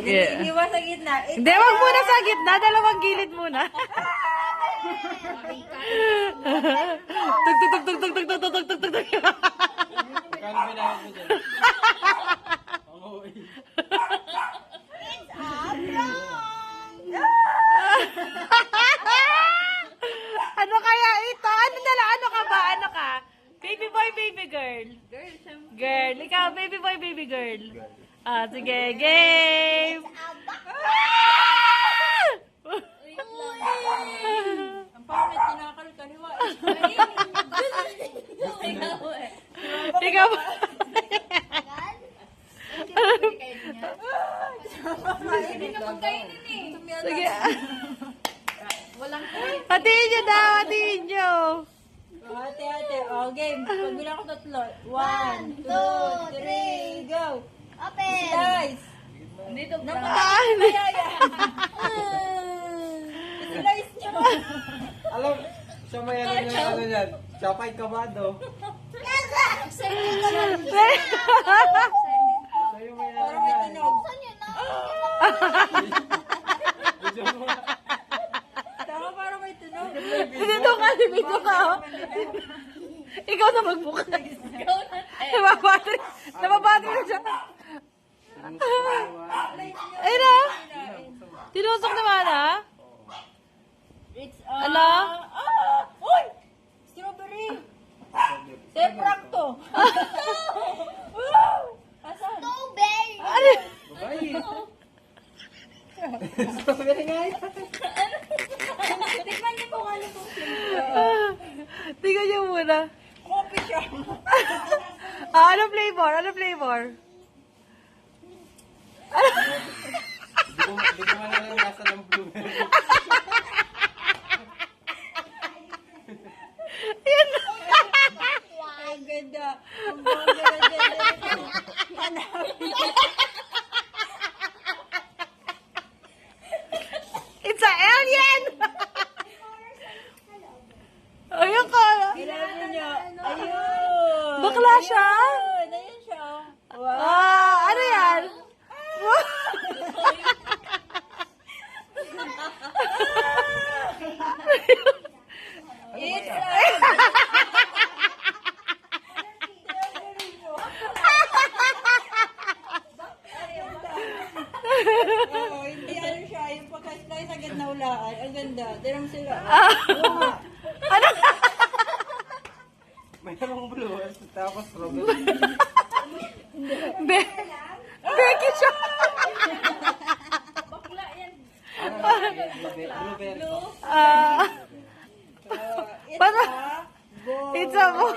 Yeah. Iniwan sa gitna. Hindi, wag muna sa gitna. Dalawang gilid muna. Tug, tug, tug, tug, tug, tug, tug, tug, tug, tug, tug. Magkano binayad mo dyan? Oo. Ano kaya ito? Ano na lang? Ano ka ba? Ano ka? Baby boy, baby girl? Girl. Ikaw, baby boy, baby girl? Ah, sige. Game! Ang pangit, kinakal kaliwa. Ikaw ba? Hindi ka magkainin eh. Sige. Walang kain. Hatiin nyo daw, hatiin nyo. Ate. Oh, game. Pagbilang ko tatlo. 1, 2, 3, go. Open! Slice. Dito ba? Napakayaya. Slice nyo. Alam, siya may ano niya, ano yan. Chapay kabado. Excited ka ba? Sa'yo may ano Parang may yan. tunog. Saan yun na? Video mo. Tama, parang may tunog. Dito ka, dito ka. Oh. Ikaw na magbukas. Nababatri na siya. Ay na. Tinusok naman ha. It's Ala? Uy! Strawberry! Teprak to! Asan? Strawberry! Ano? Babae. Strawberry nga yan. Tikman niyo kung ano kung Tingnan niyo muna. coffee siya. Ano flavor? Ano flavor? Di ko man lang nasa ng blueberry. Yan. Ang ganda. Ang ganda. It's an alien! Ayun ka. Kailangan niyo. Ayun. Bakla siya? Ayun siya. Wow. Ah, ano yan? It's Oo, hindi ano siya. Yung pagka-slice agad na ulaan. Ang ganda. Tirang sila. Ano? Mayroong blue. Tapos strawberry. Becky siya. Ano? Blueberry. Ah, It's Para- a boy. it's a boy.